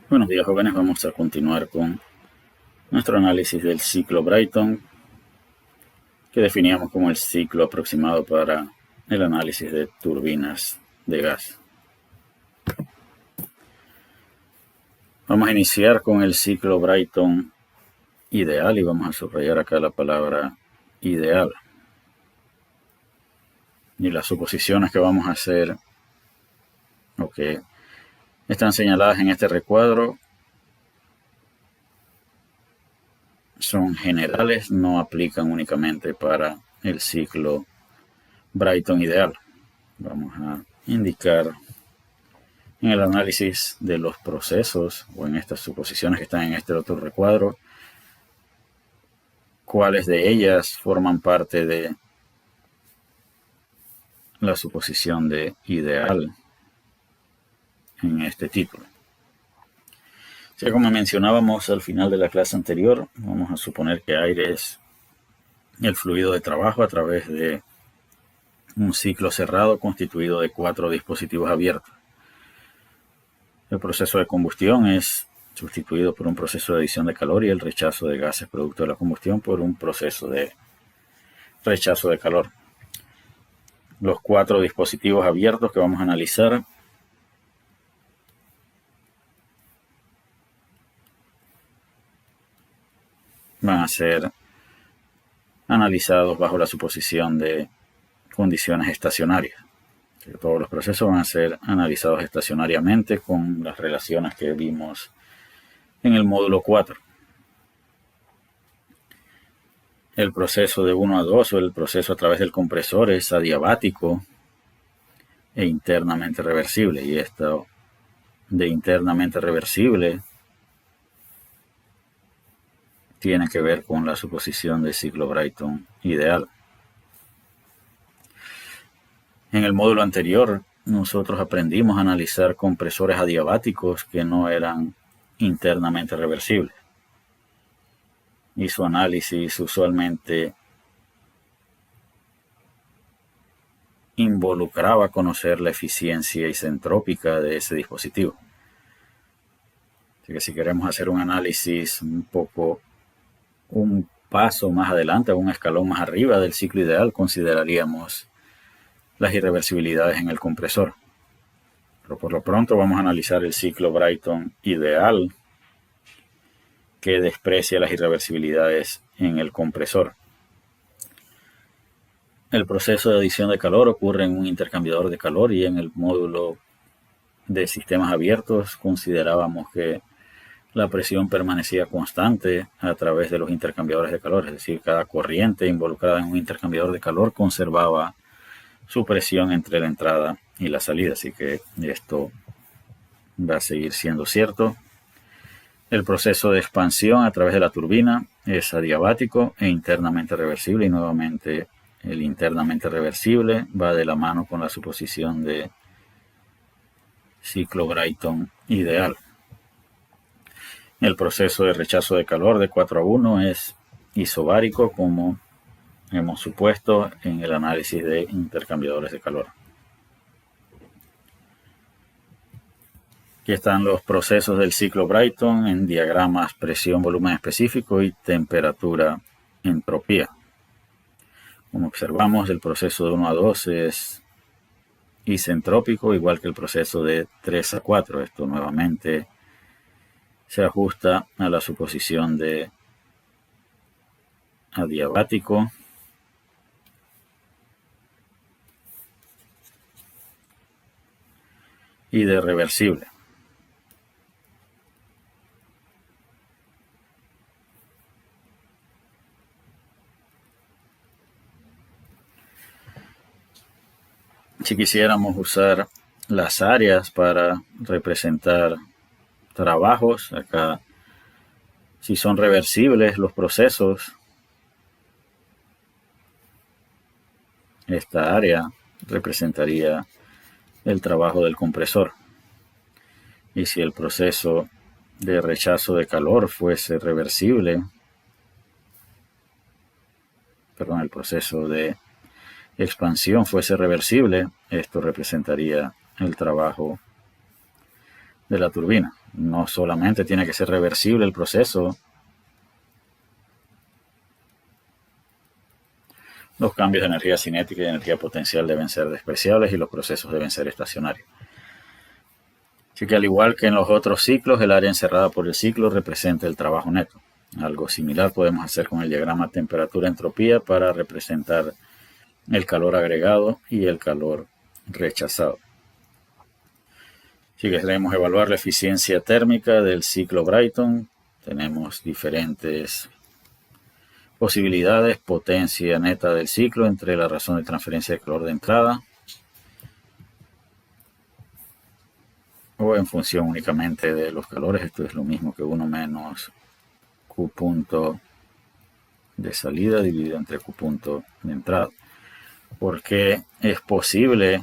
Buenos días, jóvenes. Vamos a continuar con nuestro análisis del ciclo Brayton, que definíamos como el ciclo aproximado para el análisis de turbinas de gas. Vamos a iniciar con el ciclo Brayton ideal y vamos a subrayar acá la palabra ideal. Y las suposiciones que vamos a hacer, o que están señaladas en este recuadro, son generales, no aplican únicamente para el ciclo Brayton ideal. Vamos a indicar en el análisis de los procesos o en estas suposiciones que están en este otro recuadro, cuáles de ellas forman parte de la suposición de ideal en este título. Ya como mencionábamos al final de la clase anterior, vamos a suponer que aire es el fluido de trabajo a través de un ciclo cerrado constituido de 4 dispositivos abiertos. El proceso de combustión es sustituido por un proceso de adición de calor y el rechazo de gases producto de la combustión por un proceso de rechazo de calor. Los 4 dispositivos abiertos que vamos a analizar van a ser analizados bajo la suposición de condiciones estacionarias. Todos los procesos van a ser analizados estacionariamente con las relaciones que vimos en el módulo 4. El proceso de 1 a 2 o el proceso a través del compresor es adiabático e internamente reversible. Y esto de internamente reversible tiene que ver con la suposición de ciclo Brayton ideal. En el módulo anterior, nosotros aprendimos a analizar compresores adiabáticos que no eran internamente reversibles. Y su análisis usualmente involucraba conocer la eficiencia isentrópica de ese dispositivo. Así que si queremos hacer un análisis un paso más adelante, un escalón más arriba del ciclo ideal, consideraríamos las irreversibilidades en el compresor. Pero por lo pronto vamos a analizar el ciclo Brayton ideal, que desprecia las irreversibilidades en el compresor. El proceso de adición de calor ocurre en un intercambiador de calor y en el módulo de sistemas abiertos considerábamos que la presión permanecía constante a través de los intercambiadores de calor, es decir, cada corriente involucrada en un intercambiador de calor conservaba su presión entre la entrada y la salida, así que esto va a seguir siendo cierto. El proceso de expansión a través de la turbina es adiabático e internamente reversible, y nuevamente el internamente reversible va de la mano con la suposición de ciclo Brayton ideal. El proceso de rechazo de calor de 4 a 1 es isobárico, como hemos supuesto en el análisis de intercambiadores de calor. Aquí están los procesos del ciclo Brayton en diagramas presión, volumen específico y temperatura, entropía. Como observamos, el proceso de 1 a 2 es isentrópico, igual que el proceso de 3 a 4. Esto nuevamente se ajusta a la suposición de adiabático y de reversible. Si quisiéramos usar las áreas para representar trabajos, acá si son reversibles los procesos, esta área representaría el trabajo del compresor. Y si el proceso de rechazo de calor fuese reversible, el proceso de expansión fuese reversible, esto representaría el trabajo de la turbina. no solamente tiene que ser reversible el proceso, los cambios de energía cinética y de energía potencial deben ser despreciables y los procesos deben ser estacionarios. Así que al igual que en los otros ciclos, el área encerrada por el ciclo representa el trabajo neto. Algo similar podemos hacer con el diagrama temperatura-entropía para representar el calor agregado y el calor rechazado. Si queremos evaluar la eficiencia térmica del ciclo Brayton, tenemos diferentes posibilidades: potencia neta del ciclo entre la razón de transferencia de calor de entrada, o en función únicamente de los calores. Esto es lo mismo que 1 menos Q punto de salida dividido entre Q punto de entrada. Porque es posible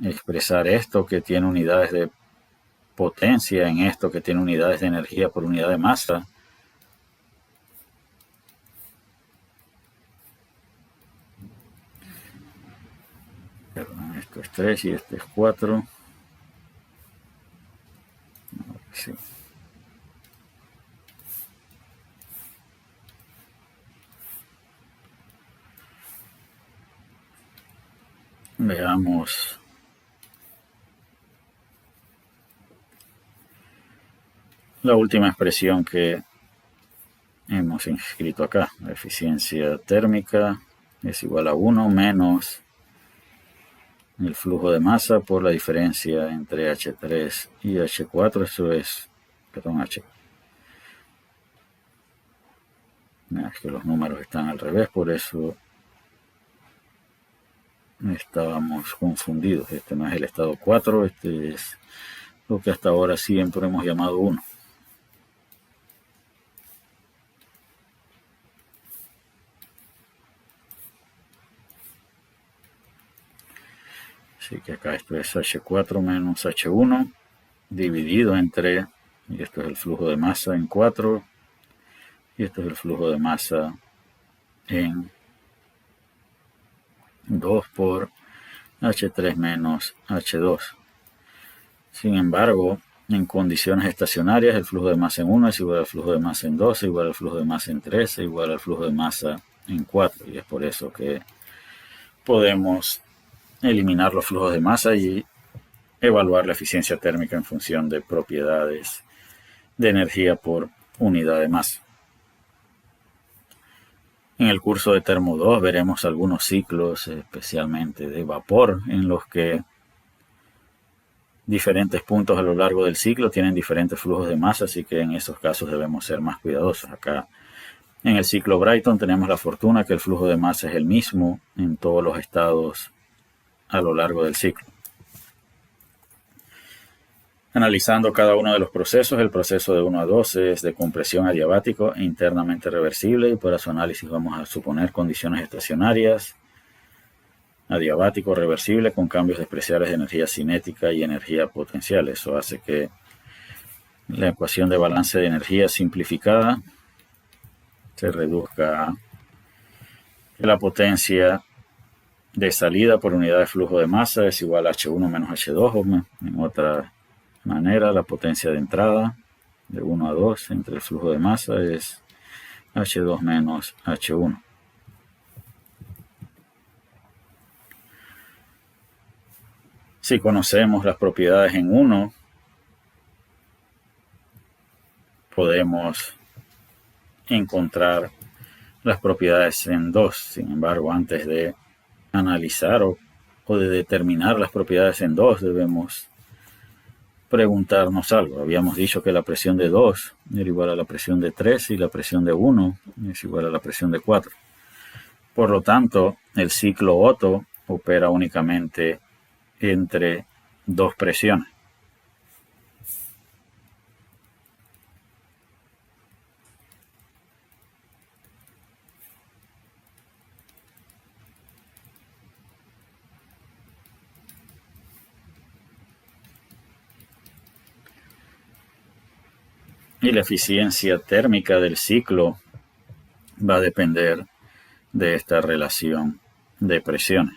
expresar esto que tiene unidades de potencia en esto que tiene unidades de energía por unidad de masa. Perdón, esto es 3 y este es 4. Sí. Veamos la última expresión que hemos inscrito acá. La eficiencia térmica es igual a 1 menos el flujo de masa por la diferencia entre H3 y H4. Eso es, perdón, H. Es que los números están al revés, por eso estábamos confundidos. Este no es el estado 4, este es lo que hasta ahora siempre hemos llamado 1. Así que acá esto es H4 menos H1 dividido entre, y esto es el flujo de masa en 4, y esto es el flujo de masa en 2 por H3 menos H2. Sin embargo, en condiciones estacionarias, el flujo de masa en 1 es igual al flujo de masa en 2, igual al flujo de masa en 3, igual al flujo de masa en 4. Y es por eso que podemos eliminar los flujos de masa y evaluar la eficiencia térmica en función de propiedades de energía por unidad de masa. En el curso de Termo 2 veremos algunos ciclos, especialmente de vapor, en los que diferentes puntos a lo largo del ciclo tienen diferentes flujos de masa, así que en esos casos debemos ser más cuidadosos. Acá en el ciclo Brayton tenemos la fortuna que el flujo de masa es el mismo en todos los estados a lo largo del ciclo. Analizando cada uno de los procesos, el proceso de 1 a 2 es de compresión adiabático e internamente reversible, y para su análisis vamos a suponer condiciones estacionarias, adiabático reversible con cambios despreciables de energía cinética y energía potencial. Eso hace que la ecuación de balance de energía simplificada se reduzca a que la potencia de salida por unidad de flujo de masa es igual a H1 menos H2, o en otra manera, la potencia de entrada de 1 a 2 entre el flujo de masa es H2 menos H1. Si conocemos las propiedades en 1, podemos encontrar las propiedades en 2. Sin embargo, antes de analizar o de determinar las propiedades en 2, debemos preguntarnos algo. Habíamos dicho que la presión de 2 era igual a la presión de 3 y la presión de 1 es igual a la presión de 4. Por lo tanto, el ciclo Otto opera únicamente entre dos presiones. Y la eficiencia térmica del ciclo va a depender de esta relación de presiones.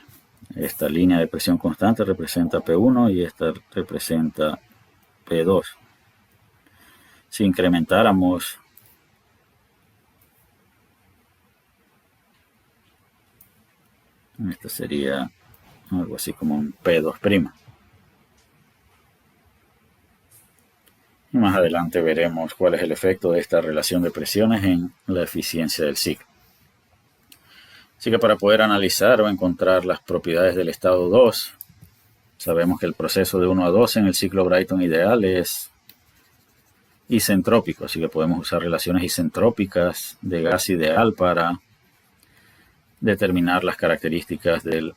Esta línea de presión constante representa P1 y esta representa P2. Si incrementáramos esto sería algo así como un P2'. Y más adelante veremos cuál es el efecto de esta relación de presiones en la eficiencia del ciclo. Así que para poder analizar o encontrar las propiedades del estado 2, sabemos que el proceso de 1 a 2 en el ciclo Brayton ideal es isentrópico, así que podemos usar relaciones isentrópicas de gas ideal para determinar las características del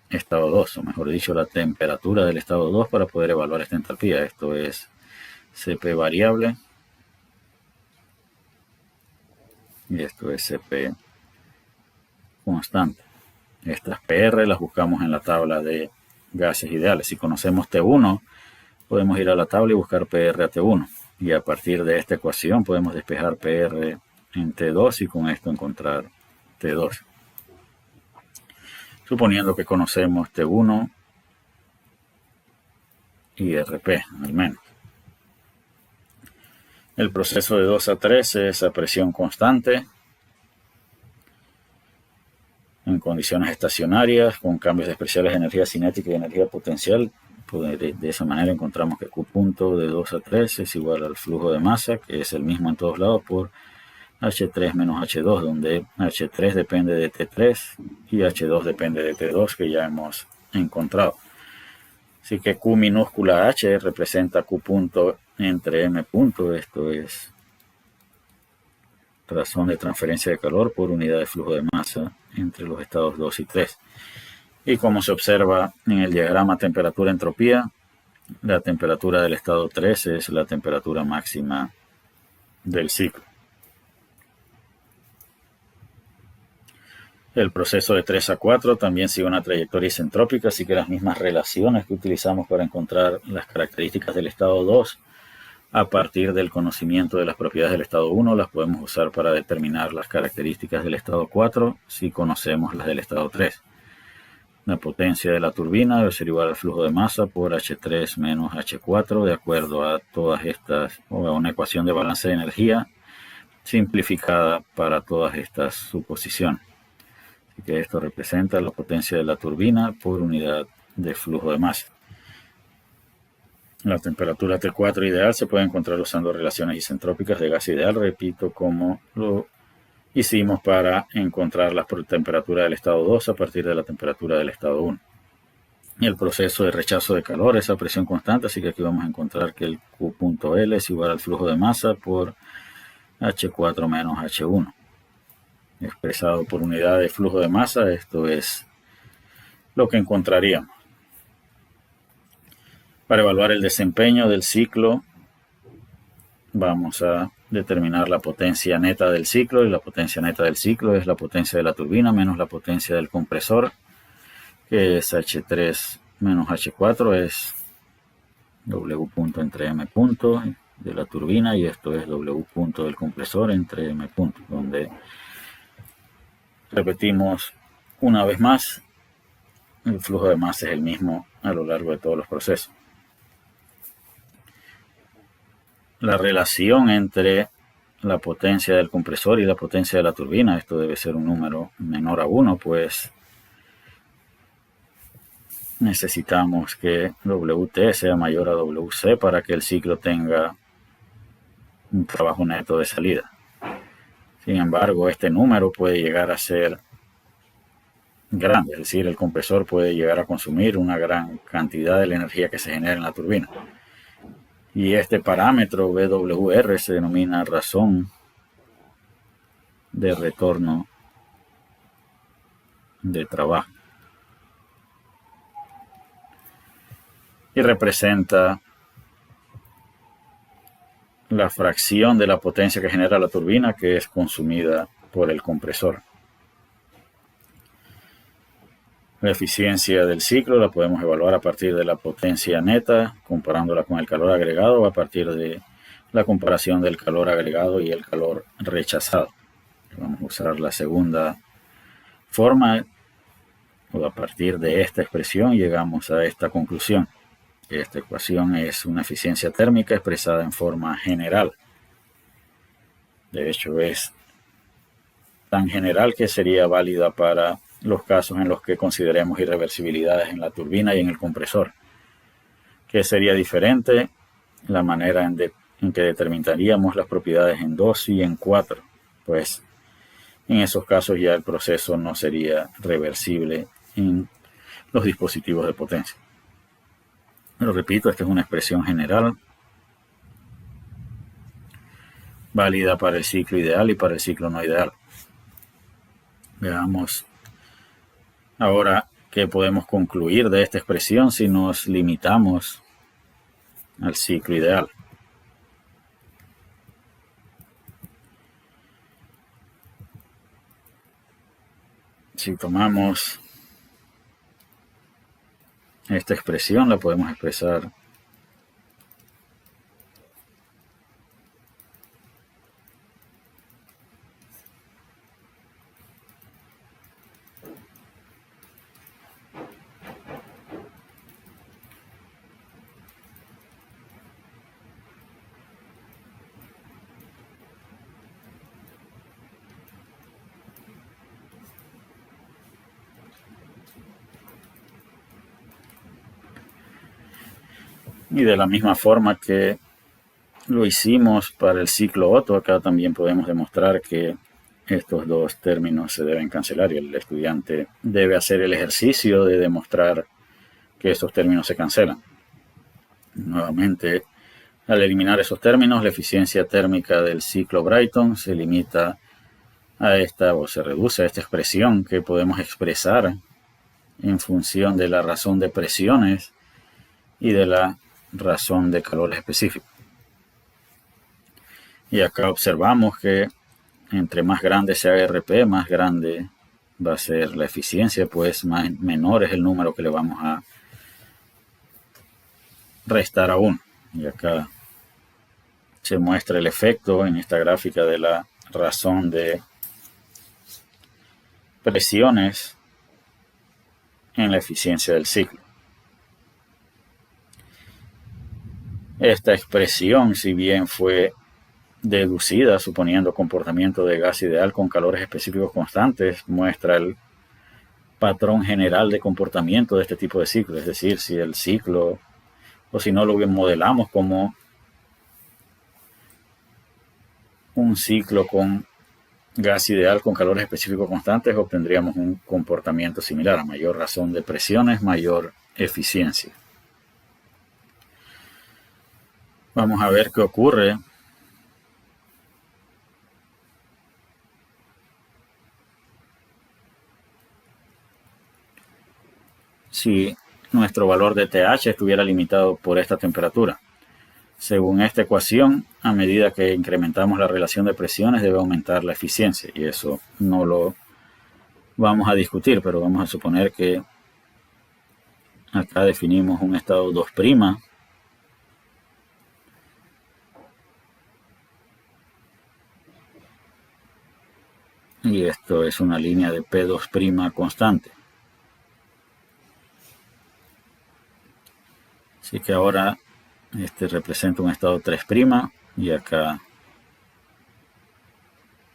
estado 2, o mejor dicho, la temperatura del estado 2 para poder evaluar esta entalpía. Esto es Cp variable y esto es Cp constante. Estas PR las buscamos en la tabla de gases ideales. Si conocemos T1, podemos ir a la tabla y buscar PR a T1. Y a partir de esta ecuación podemos despejar PR en T2 y con esto encontrar T2. Suponiendo que conocemos T1 y RP, al menos. El proceso de 2 a 3 es a presión constante, en condiciones estacionarias, con cambios especiales de energía cinética y energía potencial. De esa manera encontramos que Q punto de 2 a 3 es igual al flujo de masa, que es el mismo en todos lados, por H3 menos H2, donde H3 depende de T3 y H2 depende de T2, que ya hemos encontrado. Así que Q minúscula H representa Q punto entre M punto, esto es razón de transferencia de calor por unidad de flujo de masa entre los estados 2 y 3. Y como se observa en el diagrama temperatura-entropía, la temperatura del estado 3 es la temperatura máxima del ciclo. El proceso de 3 a 4 también sigue una trayectoria isentrópica, así que las mismas relaciones que utilizamos para encontrar las características del estado 2 a partir del conocimiento de las propiedades del estado 1 las podemos usar para determinar las características del estado 4 si conocemos las del estado 3. La potencia de la turbina debe ser igual al flujo de masa por H3 menos H4 de acuerdo a todas estas, o a una ecuación de balance de energía simplificada para todas estas suposiciones. Así que esto representa la potencia de la turbina por unidad de flujo de masa. La temperatura T4 ideal se puede encontrar usando relaciones isentrópicas de gas ideal, repito, como lo hicimos para encontrar la temperatura del estado 2 a partir de la temperatura del estado 1. Y el proceso de rechazo de calor es a presión constante, así que aquí vamos a encontrar que el Q.L es igual al flujo de masa por H4 menos H1. Expresado por unidad de flujo de masa, esto es lo que encontraríamos. Para evaluar el desempeño del ciclo, vamos a determinar la potencia neta del ciclo, y la potencia neta del ciclo es la potencia de la turbina menos la potencia del compresor, que es H3 menos H4, es W punto entre M punto de la turbina, y esto es W punto del compresor entre M punto, donde repetimos una vez más, el flujo de masa es el mismo a lo largo de todos los procesos. La relación entre la potencia del compresor y la potencia de la turbina, esto debe ser un número menor a 1, pues necesitamos que WT sea mayor a WC para que el ciclo tenga un trabajo neto de salida. Sin embargo, este número puede llegar a ser grande, es decir, el compresor puede llegar a consumir una gran cantidad de la energía que se genera en la turbina. Y este parámetro BWR se denomina razón de retorno de trabajo. Y representa la fracción de la potencia que genera la turbina que es consumida por el compresor. La eficiencia del ciclo la podemos evaluar a partir de la potencia neta, comparándola con el calor agregado, o a partir de la comparación del calor agregado y el calor rechazado. Vamos a usar la segunda forma, o a partir de esta expresión llegamos a esta conclusión. Esta ecuación es una eficiencia térmica expresada en forma general. De hecho, es tan general que sería válida para los casos en los que consideremos irreversibilidades en la turbina y en el compresor. ¿Qué sería diferente? La manera en que determinaríamos las propiedades en 2 y en 4. Pues en esos casos ya el proceso no sería reversible en los dispositivos de potencia. Pero repito, esta es una expresión general válida para el ciclo ideal y para el ciclo no ideal. Veamos ahora qué podemos concluir de esta expresión si nos limitamos al ciclo ideal. Si tomamos esta expresión, la podemos expresar y de la misma forma que lo hicimos para el ciclo Otto, acá también podemos demostrar que estos dos términos se deben cancelar y el estudiante debe hacer el ejercicio de demostrar que estos términos se cancelan. Nuevamente, al eliminar esos términos, la eficiencia térmica del ciclo Brayton se limita a esta, o se reduce a esta expresión que podemos expresar en función de la razón de presiones y de la razón de calores específicos. Y acá observamos que entre más grande sea RP, más grande va a ser la eficiencia, pues menor es el número que le vamos a restar a 1. Y acá se muestra el efecto en esta gráfica de la razón de presiones en la eficiencia del ciclo. Esta expresión, si bien fue deducida suponiendo comportamiento de gas ideal con calores específicos constantes, muestra el patrón general de comportamiento de este tipo de ciclo. Es decir, si el ciclo, o si no lo modelamos como un ciclo con gas ideal con calores específicos constantes, obtendríamos un comportamiento similar. A mayor razón de presiones, mayor eficiencia. Vamos a ver qué ocurre si nuestro valor de TH estuviera limitado por esta temperatura. Según esta ecuación, a medida que incrementamos la relación de presiones debe aumentar la eficiencia, y eso no lo vamos a discutir, pero vamos a suponer que acá definimos un estado 2', y esto es una línea de P2' constante. Así que ahora este representa un estado 3' y acá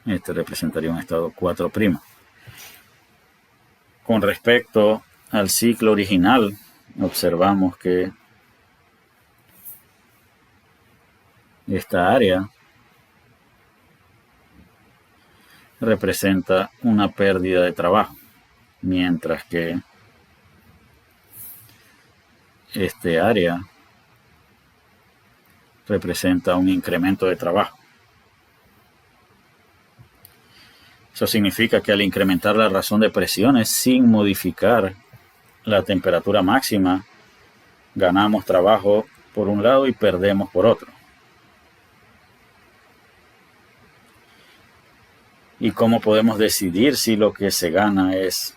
este representaría un estado 4'. Con respecto al ciclo original, observamos que esta área representa una pérdida de trabajo, mientras que este área representa un incremento de trabajo. Eso significa que al incrementar la razón de presiones sin modificar la temperatura máxima, ganamos trabajo por un lado y perdemos por otro. ¿Y cómo podemos decidir si lo que se gana es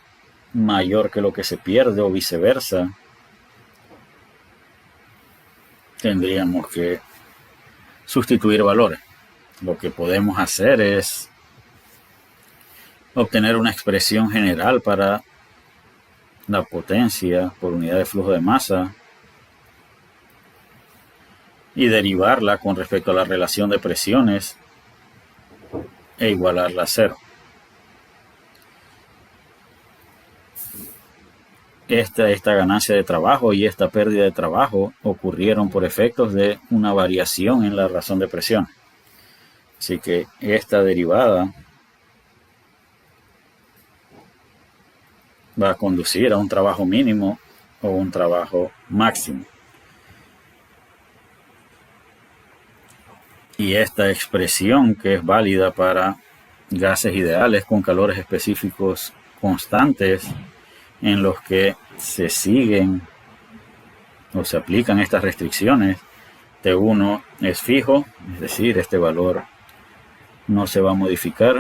mayor que lo que se pierde o viceversa? Tendríamos que sustituir valores. Lo que podemos hacer es obtener una expresión general para la potencia por unidad de flujo de masa y derivarla con respecto a la relación de presiones e igualarla a cero. Esta ganancia de trabajo y esta pérdida de trabajo ocurrieron por efectos de una variación en la razón de presión. Así que esta derivada va a conducir a un trabajo mínimo o un trabajo máximo. Y esta expresión, que es válida para gases ideales con calores específicos constantes, en los que se siguen o se aplican estas restricciones, T1 es fijo, es decir, este valor no se va a modificar,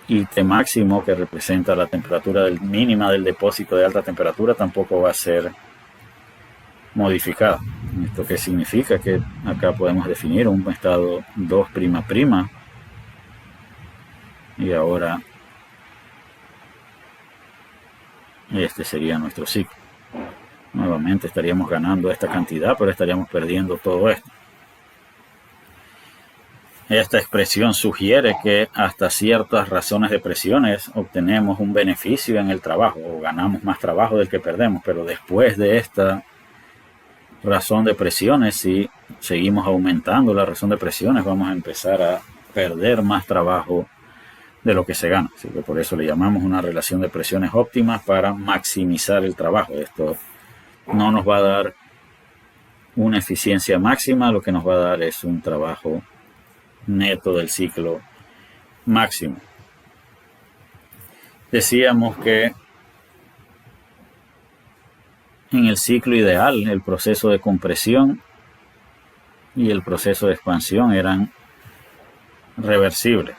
y T máximo, que representa la temperatura mínima del depósito de alta temperatura, tampoco va a ser modificada. ¿Esto qué significa? Que acá podemos definir un estado 2'', y ahora este sería nuestro ciclo. Nuevamente estaríamos ganando esta cantidad, pero estaríamos perdiendo todo esto. Esta expresión sugiere que hasta ciertas razones de presiones obtenemos un beneficio en el trabajo, o ganamos más trabajo del que perdemos, pero después de esta razón de presiones, si seguimos aumentando la razón de presiones, vamos a empezar a perder más trabajo de lo que se gana. Así que por eso le llamamos una relación de presiones óptimas, para maximizar el trabajo. Esto no nos va a dar una eficiencia máxima, lo que nos va a dar es un trabajo neto del ciclo máximo. Decíamos que en el ciclo ideal el proceso de compresión y el proceso de expansión eran reversibles,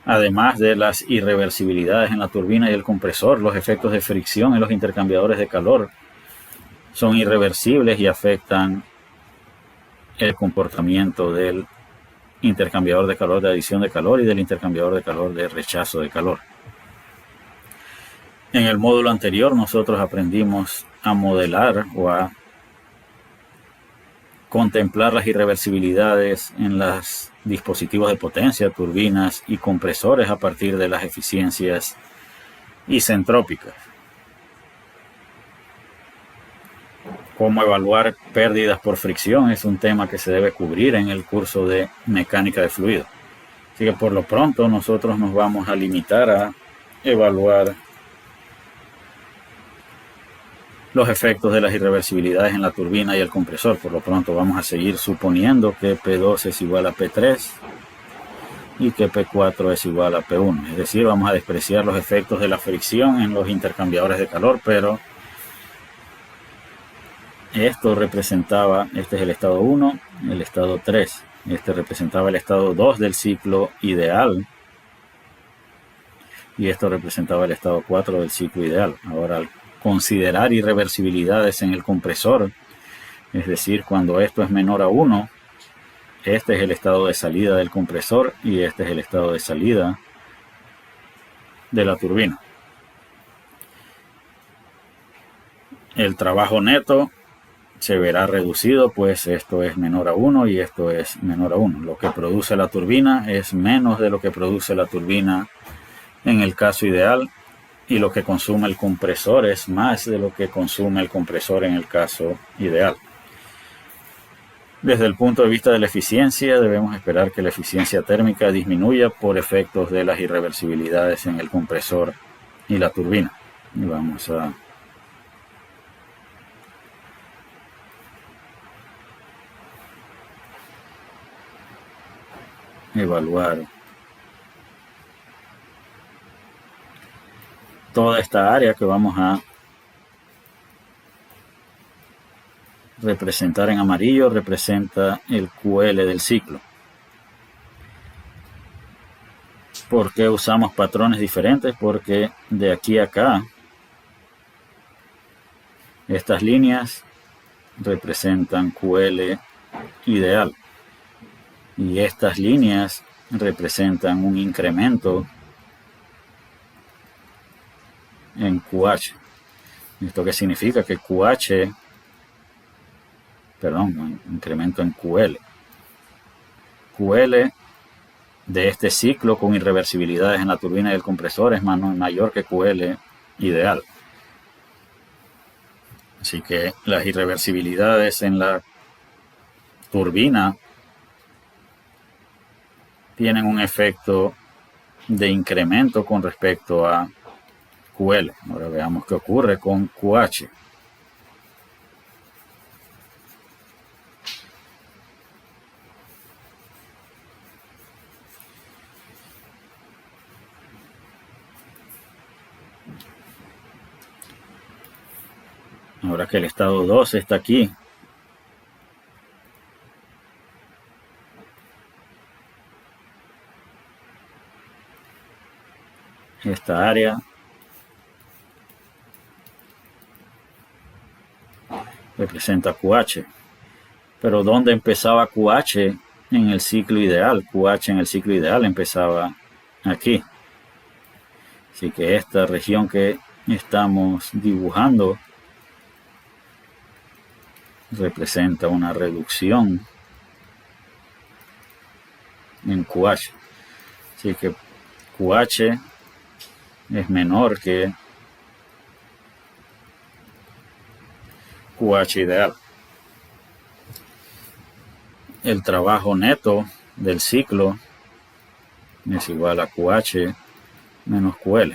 además de las irreversibilidades en la turbina y el compresor. Los efectos de fricción en los intercambiadores de calor son irreversibles y afectan el comportamiento del intercambiador de calor de adición de calor y del intercambiador de calor de rechazo de calor. En el módulo anterior nosotros aprendimos a modelar o a contemplar las irreversibilidades en los dispositivos de potencia, turbinas y compresores, a partir de las eficiencias isentrópicas. Cómo evaluar pérdidas por fricción es un tema que se debe cubrir en el curso de mecánica de fluidos. Así que por lo pronto nosotros nos vamos a limitar a evaluar los efectos de las irreversibilidades en la turbina y el compresor. Por lo pronto vamos a seguir suponiendo que P2 es igual a P3 y que P4 es igual a P1. Es decir, vamos a despreciar los efectos de la fricción en los intercambiadores de calor, pero esto representaba, este es el estado 1, el estado 3. Este representaba el estado 2 del ciclo ideal, y esto representaba el estado 4 del ciclo ideal. Ahora, al considerar irreversibilidades en el compresor, es decir, cuando esto es menor a 1, este es el estado de salida del compresor y este es el estado de salida de la turbina. El trabajo neto se verá reducido, pues esto es menor a 1 y esto es menor a 1. Lo que produce la turbina es menos de lo que produce la turbina en el caso ideal, y lo que consume el compresor es más de lo que consume el compresor en el caso ideal. Desde el punto de vista de la eficiencia, debemos esperar que la eficiencia térmica disminuya por efectos de las irreversibilidades en el compresor y la turbina. Y vamos a evaluar toda esta área que vamos a representar en amarillo. Representa el QL del ciclo. ¿Por qué usamos patrones diferentes? Porque de aquí a acá estas líneas representan QL ideal y estas líneas representan un incremento en QH. ¿Esto qué significa? Que QH, perdón, incremento en QL. QL de este ciclo con irreversibilidades en la turbina y el compresor es mayor que QL ideal. Así que las irreversibilidades en la turbina tienen un efecto de incremento con respecto a QL. Ahora veamos qué ocurre con QH. Ahora que el estado 2 está aquí, esta área representa QH. Pero ¿dónde empezaba QH en el ciclo ideal? QH en el ciclo ideal empezaba aquí. Así que esta región que estamos dibujando representa una reducción en QH. Así que QH es menor que QH ideal. El trabajo neto del ciclo es igual a QH menos QL.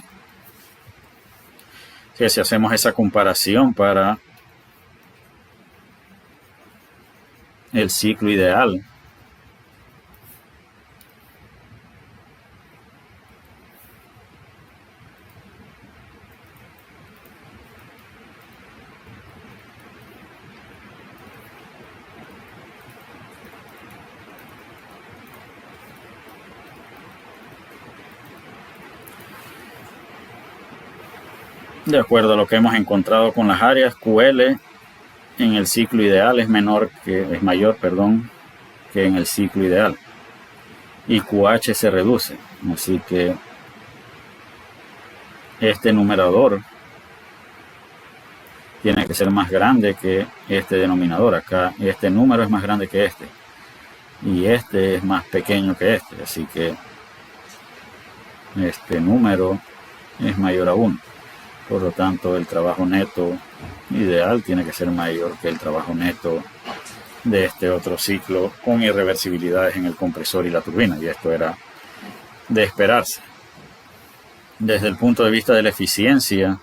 Que si hacemos esa comparación para el ciclo ideal, de acuerdo a lo que hemos encontrado con las áreas, QL en el ciclo ideal es mayor que en el ciclo ideal. Y QH se reduce. Así que este numerador tiene que ser más grande que este denominador. Acá este número es más grande que este. Y este es más pequeño que este. Así que este número es mayor a 1. Por lo tanto, el trabajo neto ideal tiene que ser mayor que el trabajo neto de este otro ciclo con irreversibilidades en el compresor y la turbina. Y esto era de esperarse. Desde el punto de vista de la eficiencia,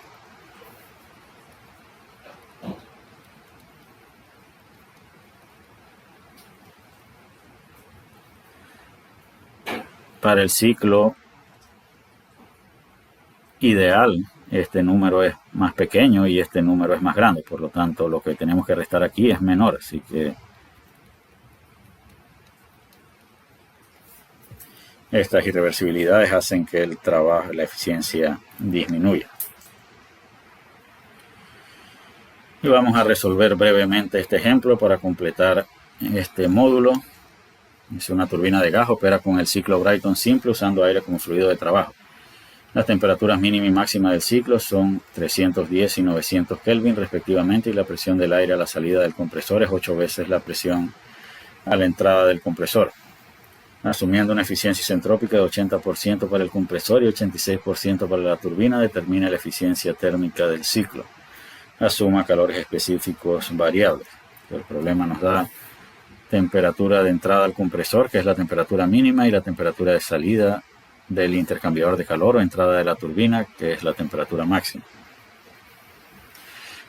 para el ciclo ideal, este número es más pequeño y este número es más grande. Por lo tanto, lo que tenemos que restar aquí es menor. Así que estas irreversibilidades hacen que el trabajo, la eficiencia disminuya. Y vamos a resolver brevemente este ejemplo para completar este módulo. Es una turbina de gas, opera con el ciclo Brayton simple usando aire como fluido de trabajo. Las temperaturas mínima y máxima del ciclo son 310 y 900 Kelvin respectivamente y la presión del aire a la salida del compresor es 8 veces la presión a la entrada del compresor. Asumiendo una eficiencia isentrópica de 80% para el compresor y 86% para la turbina, determina la eficiencia térmica del ciclo. Asuma calores específicos variables. El problema nos da temperatura de entrada al compresor, que es la temperatura mínima, y la temperatura de salida del intercambiador de calor o entrada de la turbina, que es la temperatura máxima.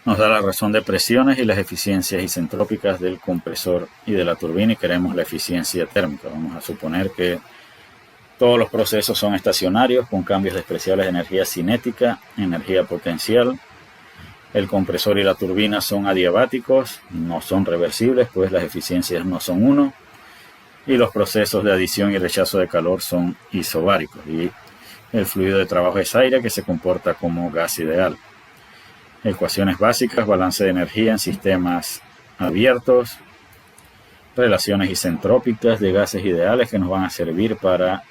Nos da la razón de presiones y las eficiencias isentrópicas del compresor y de la turbina y queremos la eficiencia térmica. Vamos a suponer que todos los procesos son estacionarios con cambios despreciables de energía cinética, energía potencial. El compresor y la turbina son adiabáticos, no son reversibles, pues las eficiencias no son 1. Y los procesos de adición y rechazo de calor son isobáricos. Y el fluido de trabajo es aire que se comporta como gas ideal. Ecuaciones básicas, balance de energía en sistemas abiertos, relaciones isentrópicas de gases ideales que nos van a servir para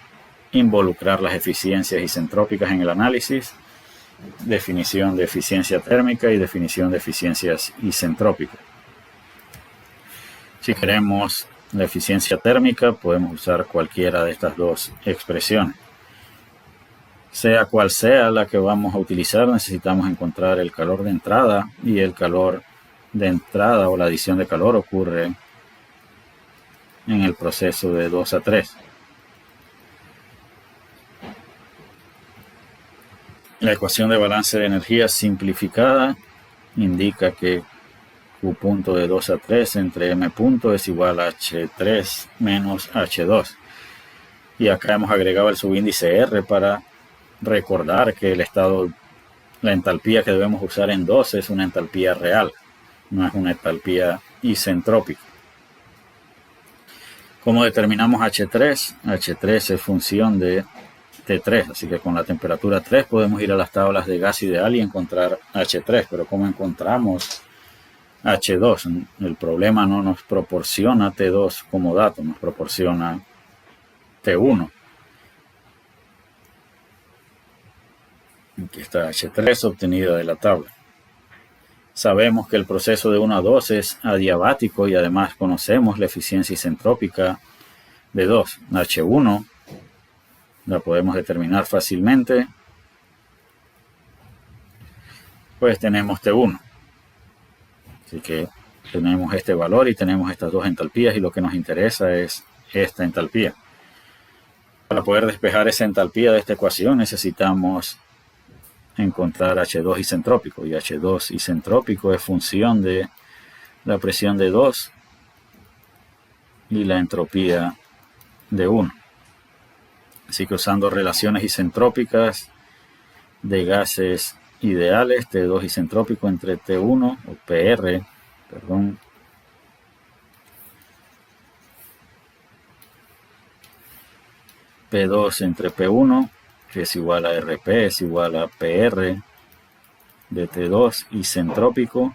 involucrar las eficiencias isentrópicas en el análisis definición de eficiencia térmica y definición de eficiencias isentrópicas. Si queremos la eficiencia térmica, podemos usar cualquiera de estas dos expresiones. Sea cual sea la que vamos a utilizar, necesitamos encontrar el calor de entrada, y el calor de entrada o la adición de calor ocurre en el proceso de 2 a 3. La ecuación de balance de energía simplificada indica que Q punto de 2 a 3 entre M punto es igual a H3 menos H2. Y acá hemos agregado el subíndice R para recordar que la entalpía que debemos usar en 2 es una entalpía real, no es una entalpía isentrópica. ¿Cómo determinamos H3? H3 es función de T3, así que con la temperatura 3 podemos ir a las tablas de gas ideal y encontrar H3, pero ¿cómo encontramos H2? El problema no nos proporciona T2 como dato, nos proporciona T1. Aquí está H3 obtenida de la tabla. Sabemos que el proceso de 1 a 2 es adiabático y además conocemos la eficiencia isentrópica de 2. H1 la podemos determinar fácilmente. Pues tenemos T1. Así que tenemos este valor y tenemos estas dos entalpías, y lo que nos interesa es esta entalpía. Para poder despejar esa entalpía de esta ecuación necesitamos encontrar H2 isentrópico, y H2 isentrópico es función de la presión de 2 y la entropía de 1. Así que usando relaciones isentrópicas de gases ideales, T2 isentrópico entre T1 o PR, P2 entre P1, que es igual a RP, es igual a PR de T2 isentrópico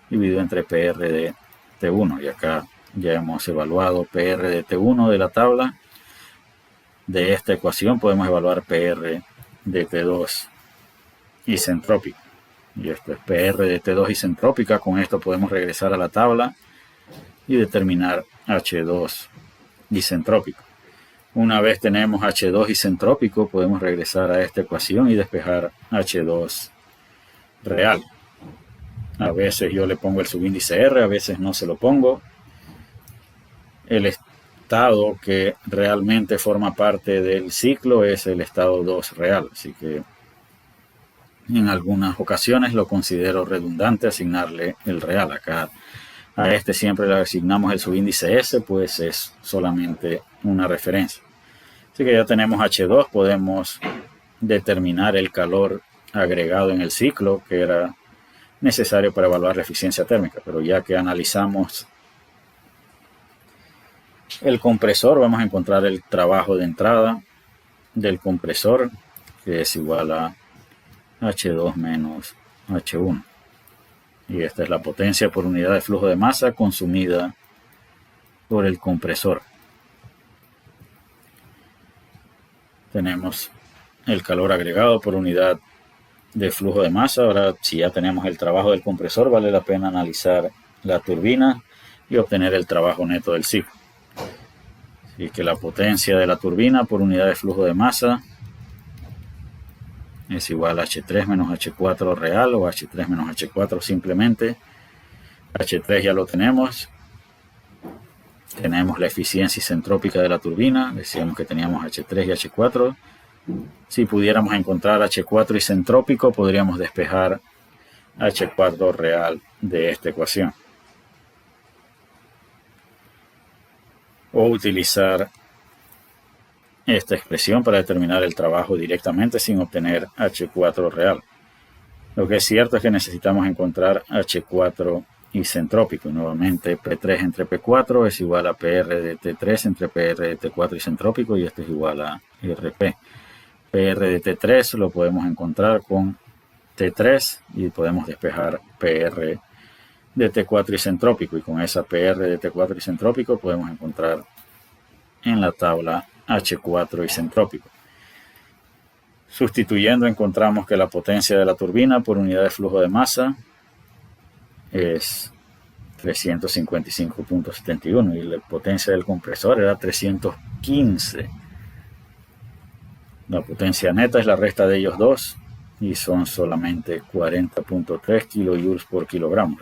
dividido entre PR de T1. Y acá ya hemos evaluado PR de T1 de la tabla. De esta ecuación podemos evaluar PR de T2 isentrópico. Y esto es PR de T2 isentrópica. Con esto podemos regresar a la tabla y determinar H2 isentrópico. Una vez tenemos H2 isentrópico, podemos regresar a esta ecuación y despejar H2 real. A veces yo le pongo el subíndice R, a veces no se lo pongo. El estado que realmente forma parte del ciclo es el estado 2 real, así que en algunas ocasiones lo considero redundante asignarle el real. Acá a este siempre le asignamos el subíndice S, pues es solamente una referencia. Así que ya tenemos H2, podemos determinar el calor agregado en el ciclo que era necesario para evaluar la eficiencia térmica. Pero ya que analizamos el compresor, vamos a encontrar el trabajo de entrada del compresor, que es igual a H2 menos H1. Y esta es la potencia por unidad de flujo de masa consumida por el compresor. Tenemos el calor agregado por unidad de flujo de masa. Ahora, si ya tenemos el trabajo del compresor, vale la pena analizar la turbina y obtener el trabajo neto del ciclo. Así que la potencia de la turbina por unidad de flujo de masa es igual a H3 menos H4 real, o H3 menos H4 simplemente. H3 ya lo tenemos. Tenemos la eficiencia isentrópica de la turbina. Decíamos que teníamos H3 y H4. Si pudiéramos encontrar H4 isentrópico, podríamos despejar H4 real de esta ecuación. O utilizar esta expresión para determinar el trabajo directamente sin obtener H4 real. Lo que es cierto es que necesitamos encontrar H4 isentrópico. Y nuevamente P3 entre P4 es igual a PR de T3 entre PR de T4 isentrópico, y esto es igual a RP. PR de T3 lo podemos encontrar con T3 y podemos despejar PR de T4 isentrópico, y con esa PR de T4 isentrópico podemos encontrar en la tabla H4 isentrópico. Sustituyendo, encontramos que la potencia de la turbina por unidad de flujo de masa es 355.71 y la potencia del compresor era 315. La potencia neta es la resta de ellos dos y son solamente 40.3 kilojoules por kilogramo.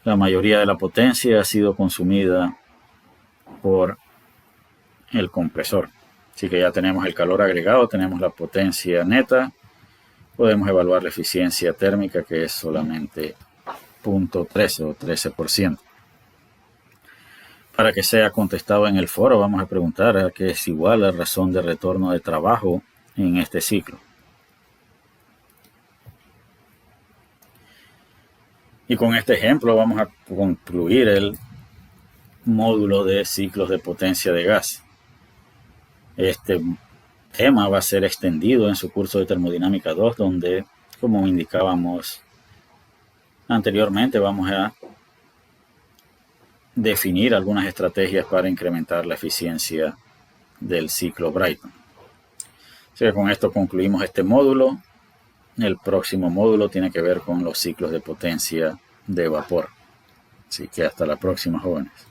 La mayoría de la potencia ha sido consumida por el compresor. Así que ya tenemos el calor agregado, tenemos la potencia neta, podemos evaluar la eficiencia térmica, que es solamente 0.13 o 13%. Para que sea contestado en el foro, vamos a preguntar a qué es igual la razón de retorno de trabajo en este ciclo. Y con este ejemplo vamos a concluir el módulo de ciclos de potencia de gas. Este tema va a ser extendido en su curso de termodinámica 2, donde, como indicábamos anteriormente, vamos a definir algunas estrategias para incrementar la eficiencia del ciclo Brayton. Así que con esto concluimos este módulo. El próximo módulo tiene que ver con los ciclos de potencia de vapor. Así que hasta la próxima, jóvenes.